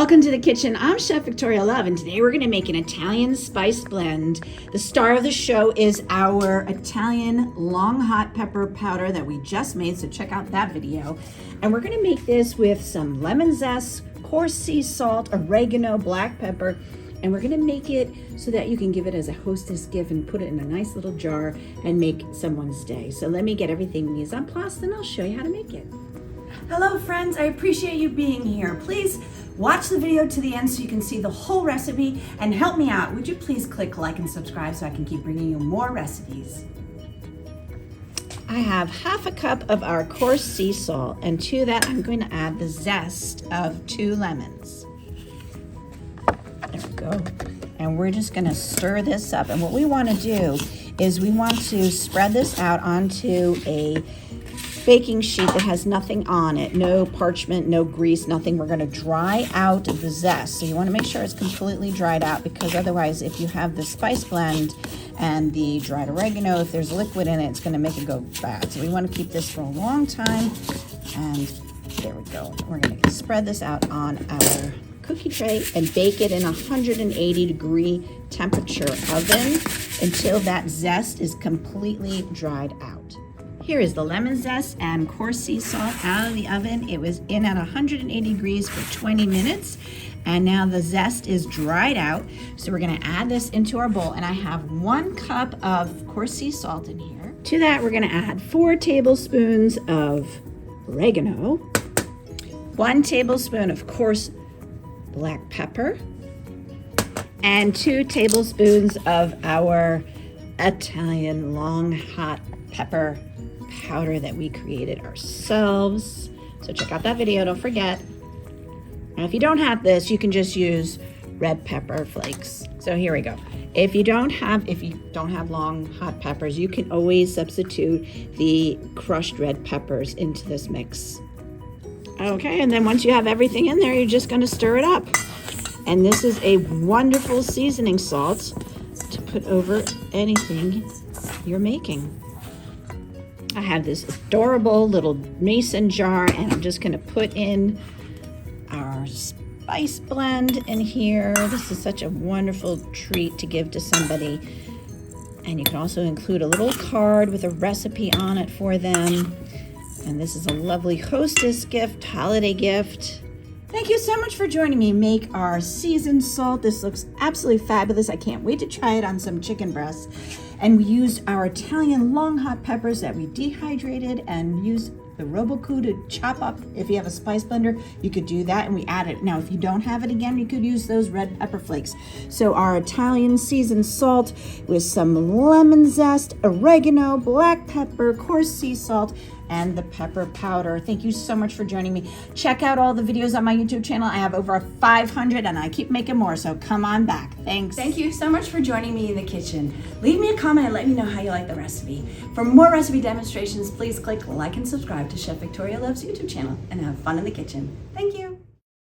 Welcome to the kitchen. I'm Chef Victoria Love, and today we're going to make an Italian spice blend. The star of the show is our Italian long hot pepper powder that we just made, so check out that video. And we're going to make this with some lemon zest, coarse sea salt, oregano, black pepper, and we're going to make it so that you can give it as a hostess gift and put it in a nice little jar and make someone's day. So let me get everything mise en place, and I'll show you how to make it. Hello friends, I appreciate you being here. Please watch the video to the end so you can see the whole recipe and help me out. Would you please click like and subscribe so I can keep bringing you more recipes. I have half a cup of our coarse sea salt, and to that I'm going to add the zest of 2 lemons. There we go. And we're just going to stir this up. And what we want to do is we want to spread this out onto a baking sheet that has nothing on it, no parchment, no grease, nothing. We're going to dry out the zest. So you want to make sure it's completely dried out, because otherwise if you have the spice blend and the dried oregano, if there's liquid in it, it's going to make it go bad. So we want to keep this for a long time. And there we go. We're going to spread this out on our cookie tray and bake it in a 180-degree temperature oven until that zest is completely dried out. Here is the lemon zest and coarse sea salt out of the oven. It was in at 180 degrees for 20 minutes. And now the zest is dried out. So we're gonna add this into our bowl. And I have 1 cup of coarse sea salt in here. To that, we're gonna add 4 tablespoons of oregano, 1 tablespoon of coarse black pepper, and 2 tablespoons of our Italian long hot pepper powder that we created ourselves. So check out that video, don't forget. Now if you don't have this, you can just use red pepper flakes. So here we go. If you don't have long hot peppers, you can always substitute the crushed red peppers into this mix. Okay, and then once you have everything in there, you're just gonna stir it up. And this is a wonderful seasoning salt to put over anything you're making. I have this adorable little mason jar, and I'm just gonna put in our spice blend in here. This is such a wonderful treat to give to somebody. And you can also include a little card with a recipe on it for them. And this is a lovely hostess gift, holiday gift. Thank you so much for joining me make our seasoned salt. This looks absolutely fabulous. I can't wait to try it on some chicken breasts. And we used our Italian long hot peppers that we dehydrated and used the Robot to chop up. If you have a spice blender, you could do that, and we add it. Now, if you don't have it again, you could use those red pepper flakes. So our Italian seasoned salt with some lemon zest, oregano, black pepper, coarse sea salt, and the pepper powder. Thank you so much for joining me. Check out all the videos on my YouTube channel. I have over 500 and I keep making more, so come on back. Thanks. Thank you so much for joining me in the kitchen. Leave me a comment and let me know how you like the recipe. For more recipe demonstrations, please click like and subscribe to Chef Victoria Love's YouTube channel and have fun in the kitchen. Thank you.